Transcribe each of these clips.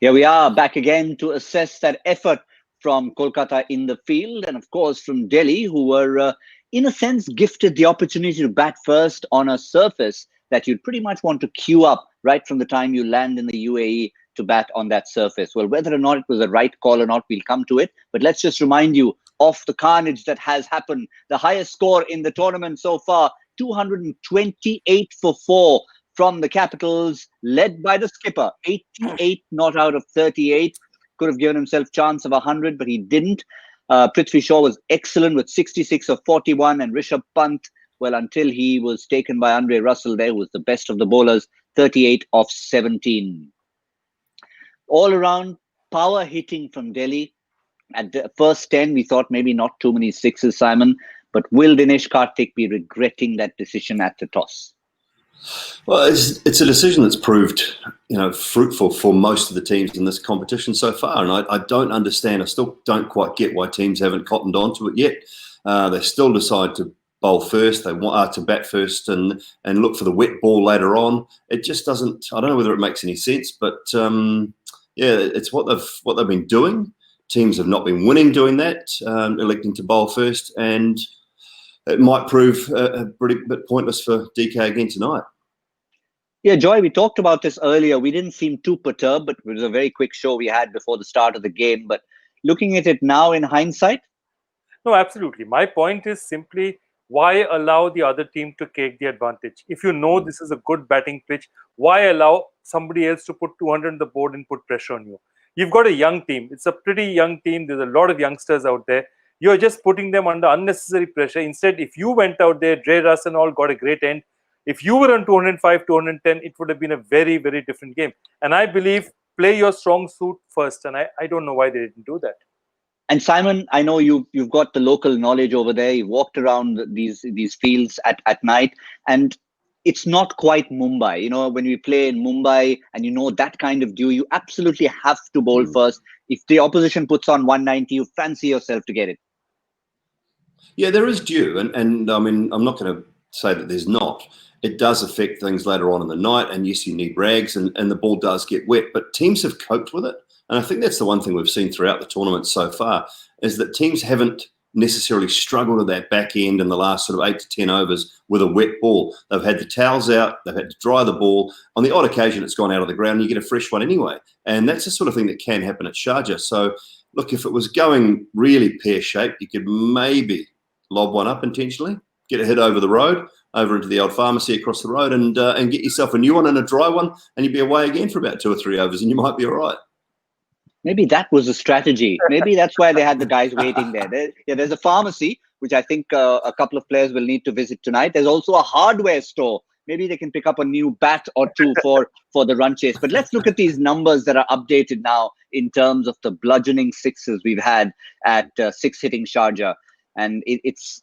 Here we are back again to assess that effort from Kolkata in the field and, of course, from Delhi, who were, in a sense, gifted the opportunity to bat first on a surface that you'd pretty much want to queue up right from the time you land in the UAE to bat on that surface. Well, whether or not it was the right call or not, we'll come to it. But let's just remind you of the carnage that has happened. The highest score in the tournament so far, 228 for 4 from the Capitals, led by the skipper. 88 not out of 38. Could have given himself chance of 100, but he didn't. Prithvi Shaw was excellent with 66 of 41, and Rishabh Pant, well, until he was taken by Andre Russell there, was the best of the bowlers, 38 of 17. All around, power hitting from Delhi. At the first 10, we thought maybe not too many sixes, Simon, but will Dinesh Karthik be regretting that decision at the toss? Well, it's a decision that's proved, fruitful for most of the teams in this competition so far, and I don't understand. I still don't quite get why teams haven't cottoned onto it yet. They still decide to bowl first. They want to bat first and look for the wet ball later on. It just doesn't. I don't know whether it makes any sense, but it's what they've been doing. Teams have not been winning doing that, electing to bowl first, and it might prove a pretty bit pointless for DK again tonight. Yeah, Joy, we talked about this earlier. We didn't seem too perturbed, but it was a very quick show we had before the start of the game. But looking at it now in hindsight? No, absolutely. My point is simply, why allow the other team to take the advantage? If you know this is a good batting pitch, why allow somebody else to put 200 on the board and put pressure on you? You've got a young team. It's a pretty young team. There's a lot of youngsters out there. You're just putting them under unnecessary pressure. Instead, if you went out there, Dre Russ and all got a great end. If you were on 205, 210, it would have been a very, very different game. And I believe play your strong suit first. And I don't know why they didn't do that. And Simon, I know you've got the local knowledge over there. You walked around these fields at night, and it's not quite Mumbai. When we play in Mumbai and that kind of dew, you absolutely have to bowl first. If the opposition puts on 190, you fancy yourself to get it. Yeah, there is dew. And I mean, I'm not going to say that there's not. It does affect things later on in the night. And yes, you need rags and the ball does get wet. But teams have coped with it. And I think that's the one thing we've seen throughout the tournament so far, is that teams haven't necessarily struggled at that back end in the last sort of 8 to 10 overs with a wet ball. They've had the towels out, they've had to dry the ball. On the odd occasion, it's gone out of the ground, and you get a fresh one anyway. And that's the sort of thing that can happen at Sharjah. So, look, if it was going really pear-shaped, you could maybe lob one up intentionally, get a hit over the road, over into the old pharmacy across the road, and get yourself a new one and a dry one, and you'd be away again for about 2 or 3 overs, and you might be all right. Maybe that was a strategy. Maybe that's why they had the guys waiting there. There's a pharmacy, which I think a couple of players will need to visit tonight. There's also a hardware store. Maybe they can pick up a new bat or two for the run chase. But let's look at these numbers that are updated now in terms of the bludgeoning sixes we've had at six-hitting Sharjah. And it's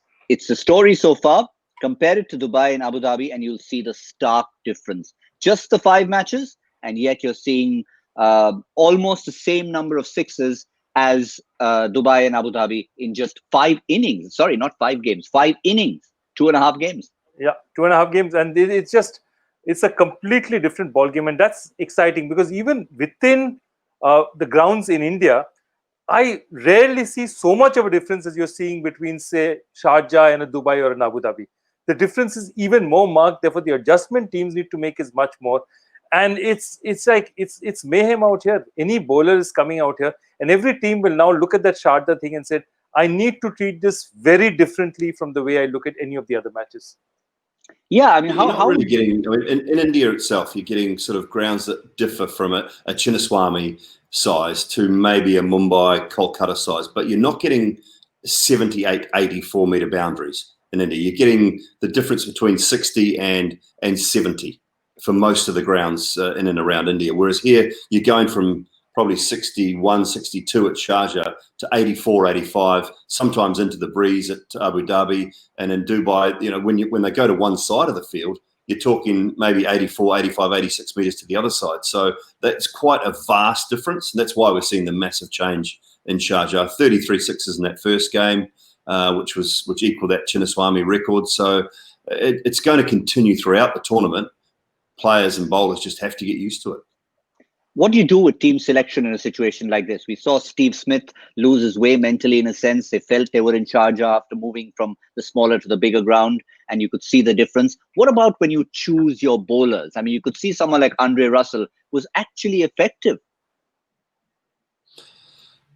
a story so far. Compare it to Dubai and Abu Dhabi, and you'll see the stark difference. Just the 5 matches, and yet you're seeing almost the same number of sixes as Dubai and Abu Dhabi in just 5 innings. Sorry, not 5 games, 5 innings, 2.5 games. Yeah, 2.5 games. And it's a completely different ball game. And that's exciting because even within the grounds in India, I rarely see so much of a difference as you're seeing between, say, Sharjah and a Dubai or an Abu Dhabi. The difference is even more marked. Therefore, the adjustment teams need to make is much more. And it's mayhem out here. Any bowler is coming out here, and every team will now look at that Sharjah thing and say, I need to treat this very differently from the way I look at any of the other matches. Yeah, I mean, how really getting? I mean, in India itself, you're getting sort of grounds that differ from a Chinnaswamy size to maybe a Mumbai, Kolkata size, but you're not getting 78, 84 metre boundaries in India. You're getting the difference between 60 and 70 for most of the grounds in and around India. Whereas here, you're going from probably 61, 62 at Sharjah to 84, 85, sometimes into the breeze at Abu Dhabi, and in Dubai, when they go to one side of the field, you're talking maybe 84, 85, 86 metres to the other side. So that's quite a vast difference, and that's why we're seeing the massive change in Sharjah. 33 sixes in that first game, which equaled that Chinnaswamy record. So it's going to continue throughout the tournament. Players and bowlers just have to get used to it. What do you do with team selection in a situation like this? We saw Steve Smith lose his way mentally in a sense. They felt they were in charge after moving from the smaller to the bigger ground, and you could see the difference. What about when you choose your bowlers? I mean, you could see someone like Andre Russell was actually effective.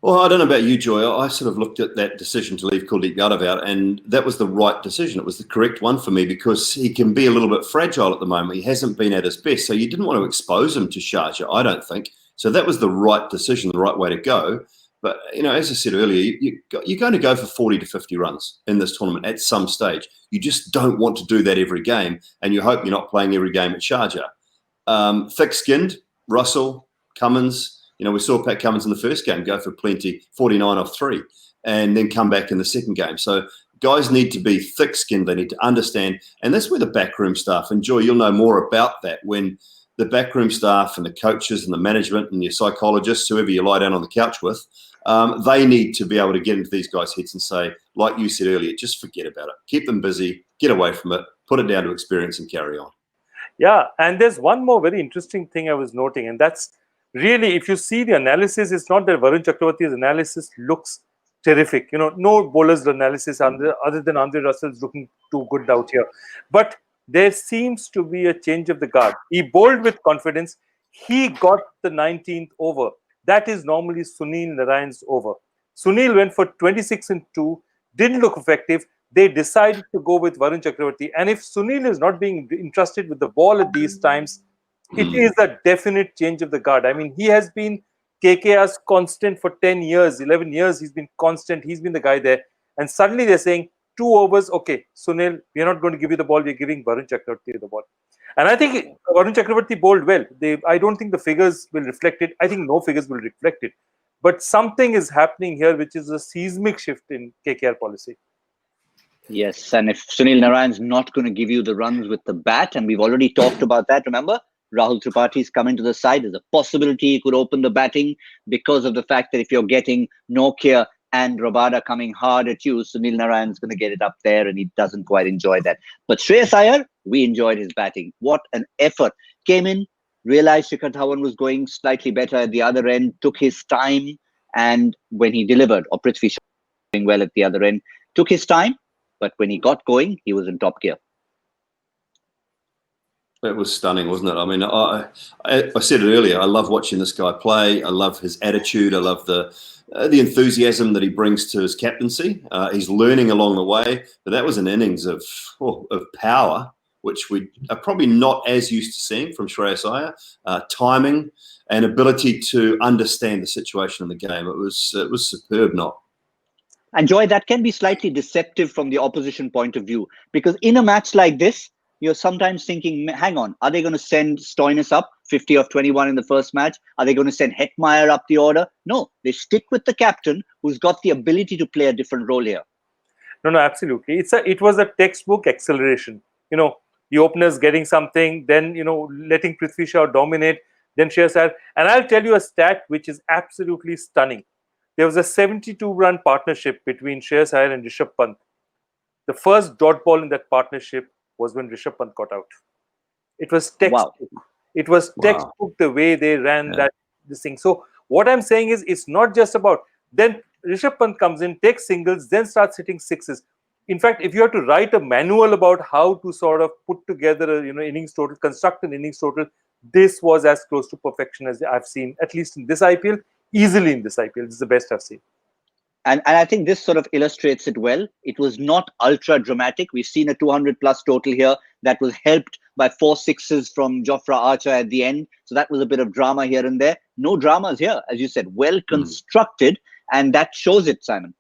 Well, I don't know about you, Joy. I sort of looked at that decision to leave Kuldeep Yadav out, and that was the right decision. It was the correct one for me because he can be a little bit fragile at the moment. He hasn't been at his best. So you didn't want to expose him to Sharjah, I don't think. So that was the right decision, the right way to go. But, you know, as I said earlier, you're going to go for 40 to 50 runs in this tournament at some stage. You just don't want to do that every game, and you hope you're not playing every game at Sharjah. Thick-skinned, Russell, Cummins. You know, we saw Pat Cummins in the first game go for plenty, 49 off 3, and then come back in the second game. So guys need to be thick-skinned. They need to understand. And that's where the backroom staff, and Joy, you'll know more about that, when the backroom staff and the coaches and the management and your psychologists, whoever you lie down on the couch with, they need to be able to get into these guys' heads and say, like you said earlier, just forget about it. Keep them busy, get away from it, put it down to experience and carry on. Yeah, and there's one more very interesting thing I was noting, and that's really, if you see the analysis, it's not that Varun Chakravarti's analysis looks terrific. You know, no bowler's analysis other than Andre Russell's looking too good out here. But there seems to be a change of the guard. He bowled with confidence. He got the 19th over. That is normally Sunil Narayan's over. Sunil went for 26 and 2, didn't look effective. They decided to go with Varun Chakravarti. And if Sunil is not being entrusted with the ball at these times, it is a definite change of the guard. I mean, he has been KKR's constant for 10 years, 11 years. He's been constant. He's been the guy there. And suddenly they're saying, 2 overs, okay, Sunil, we're not going to give you the ball. We're giving Varun Chakravarti the ball. And I think Varun Chakravarti bowled well. I don't think the figures will reflect it. I think no figures will reflect it. But something is happening here, which is a seismic shift in KKR policy. Yes, and if Sunil Narayan's not going to give you the runs with the bat, and we've already talked about that, remember? Rahul Tripathi coming to the side. There's a possibility he could open the batting because of the fact that if you're getting Nokia and Rabada coming hard at you, Sunil Narayan's going to get it up there, and he doesn't quite enjoy that. But Shreyas Iyer, we enjoyed his batting. What an effort. Came in, realized Shikhar Dhawan was going slightly better at the other end, took his time, and when he delivered, or Prithvi Shaw doing well at the other end, took his time, but when he got going, he was in top gear. It was stunning, wasn't it? I mean, I said it earlier. I love watching this guy play. I love his attitude. I love the enthusiasm that he brings to his captaincy. He's learning along the way. But that was an innings of power, which we are probably not as used to seeing from Shreyas Iyer. Timing and ability to understand the situation in the game. It was superb, not. And Joy, that can be slightly deceptive from the opposition point of view, because in a match like this, you're sometimes thinking, hang on, are they going to send Stoinis up 50 of 21 in the first match? Are they going to send Hetmeyer up the order? No, they stick with the captain who's got the ability to play a different role here. No, absolutely. It was a textbook acceleration. You know, the openers getting something, then, you know, letting Prithvi Shaw dominate, then Shreyas Iyer. And I'll tell you a stat which is absolutely stunning. There was a 72-run partnership between Shreyas Iyer and Rishabh Pant. The first dot ball in that partnership was when Rishabh Pant got out. It was textbook. Wow. It was textbook the way they ran this thing. So what I'm saying is, it's not just about, then Rishabh Pant comes in, takes singles, then starts hitting sixes. In fact, if you have to write a manual about how to sort of put together a innings total, construct an innings total, this was as close to perfection as I've seen, at least in this IPL, easily in this IPL. This is the best I've seen. And I think this sort of illustrates it well. It was not ultra dramatic. We've seen a 200 plus total here that was helped by 4 sixes from Jofra Archer at the end. So that was a bit of drama here and there. No dramas here, as you said, well constructed. And that shows it, Simon.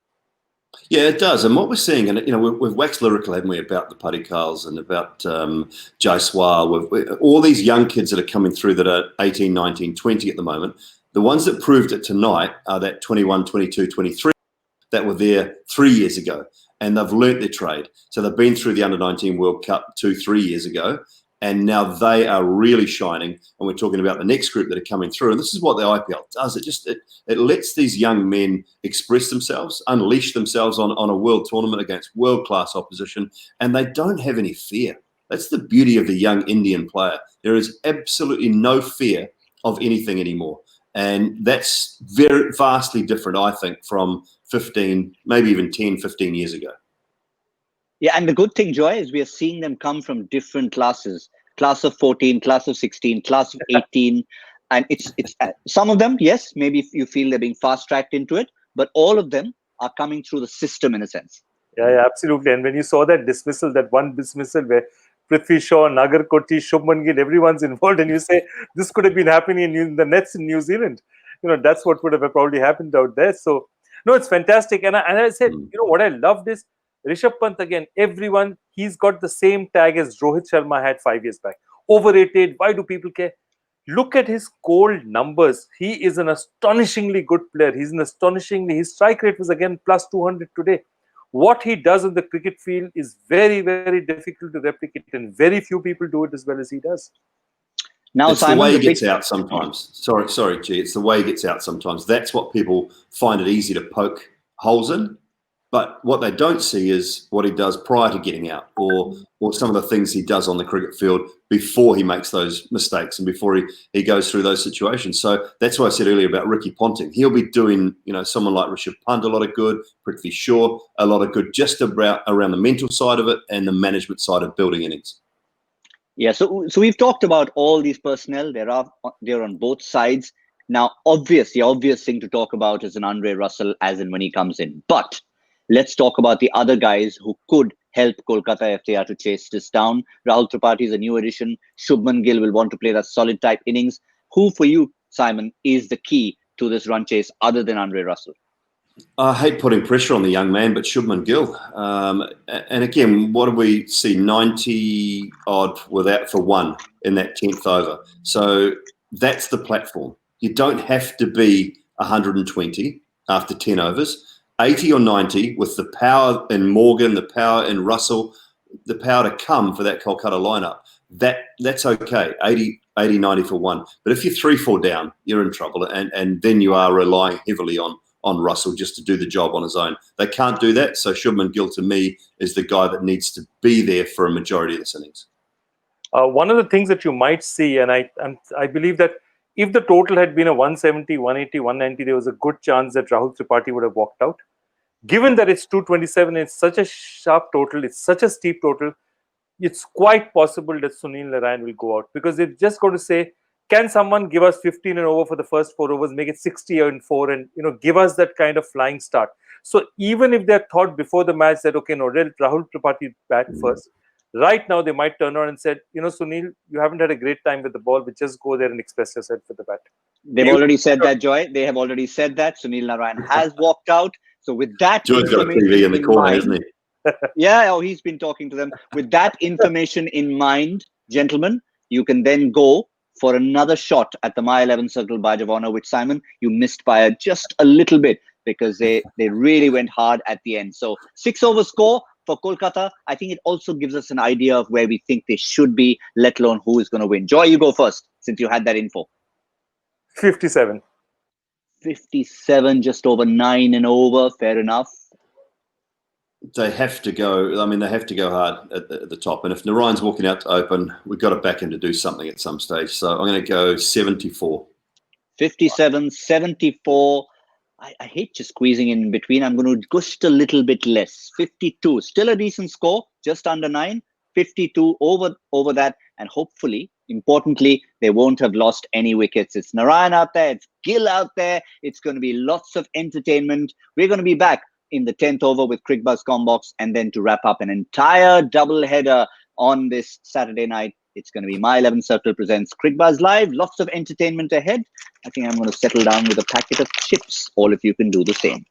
Yeah, it does. And what we're seeing, and we've waxed lyrical, haven't we, about the Padikkals and about Jaiswal, all these young kids that are coming through that are 18, 19, 20 at the moment. The ones that proved it tonight are that 21, 22, 23 that were there 3 years ago, and they've learnt their trade. So they've been through the Under-19 World Cup 2-3 years ago, and now they are really shining. And we're talking about the next group that are coming through. And this is what the IPL does. It lets these young men express themselves, unleash themselves on a world tournament against world-class opposition, and they don't have any fear. That's the beauty of the young Indian player. There is absolutely no fear of anything anymore. And that's very vastly different, I think, from 15, maybe even 10, 15 years ago. Yeah, and the good thing, Joy, is we are seeing them come from different classes. Class of 14, class of 16, class of 18. And it's some of them, yes, maybe you feel they're being fast-tracked into it, but all of them are coming through the system in a sense. Yeah, absolutely. And when you saw that dismissal, that one dismissal where Prithvi Shaw, Nagar Koti, Shubman Gill, everyone's involved, and you say this could have been happening in the Nets in New Zealand. That's what would have probably happened out there. So, no, it's fantastic. And I said, what I loved is Rishabh Pant again. Everyone, he's got the same tag as Rohit Sharma had 5 years back. Overrated. Why do people care? Look at his cold numbers. He is an astonishingly good player. His strike rate was again plus 200 today. What he does on the cricket field is very, very difficult to replicate, and very few people do it as well as he does. Now, it's Simon, the way he gets out sometimes. Sorry, G. It's the way he gets out sometimes. That's what people find it easy to poke holes in. But what they don't see is what he does prior to getting out, or some of the things he does on the cricket field before he makes those mistakes and before he goes through those situations. So that's why I said earlier about Ricky Ponting. He'll be doing, someone like Rishabh Pant a lot of good, Prithvi Shaw a lot of good, just around the mental side of it and the management side of building innings. Yeah, so we've talked about all these personnel. They're on both sides. Now, the obvious thing to talk about is an Andre Russell as in when he comes in. But let's talk about the other guys who could help Kolkata if they are to chase this down. Rahul Tripathi is a new addition. Shubman Gill will want to play that solid type innings. Who for you, Simon, is the key to this run chase other than Andre Russell? I hate putting pressure on the young man, but Shubman Gill. And again, what do we see? 90 odd without for one in that 10th over. So that's the platform. You don't have to be 120 after 10 overs. 80 or 90 with the power in Morgan, the power in Russell, the power to come for that Kolkata lineup. That's okay. 80, 90 for one. But if you're 3-4 down, you're in trouble. And then you are relying heavily on Russell just to do the job on his own. They can't do that. So Shubman Gill to me is the guy that needs to be there for a majority of the innings. One of the things that you might see, and I believe that if the total had been a 170, 180, 190, there was a good chance that Rahul Tripathi would have walked out. Given that it's 227, it's such a sharp total, it's such a steep total, it's quite possible that Sunil Narine will go out, because they're just going to say, can someone give us 15 and over for the first 4 overs, make it 60 and 4, and give us that kind of flying start. So even if they thought before the match that, okay, no, Rahul Tripathi bat first, right now they might turn around and said, Sunil, you haven't had a great time with the ball, but just go there and express yourself with the bat. They've already said that, Joy. They have already said that. Sunil Narine has walked out. So with that, Joy's got a TV in the corner, isn't he? Yeah, he's been talking to them. With that information in mind, gentlemen, you can then go for another shot at the My 11 Circle Badge of Honor, which, Simon, you missed by just a little bit because they really went hard at the end. So 6-over score for Kolkata. I think it also gives us an idea of where we think they should be, let alone who is going to win. Joy, you go first since you had that info. 57. 57, just over 9 and over. Fair enough. They have to go. I mean, they have to go hard at the top. And if Narayan's walking out to open, we've got to back him to do something at some stage. So I'm going to go 74. 57, 74. I hate just squeezing in between. I'm going to go just a little bit less. 52. Still a decent score, just under 9. 52 over that. And hopefully, importantly, they won't have lost any wickets. It's Narayan out there. It's Gill out there. It's going to be lots of entertainment. We're going to be back in the 10th over with Cricbuzz Combox, and then to wrap up an entire double header on this Saturday night, it's going to be My 11 Circle presents Cricbuzz Live. Lots of entertainment ahead. I think I'm going to settle down with a packet of chips. All of you can do the same.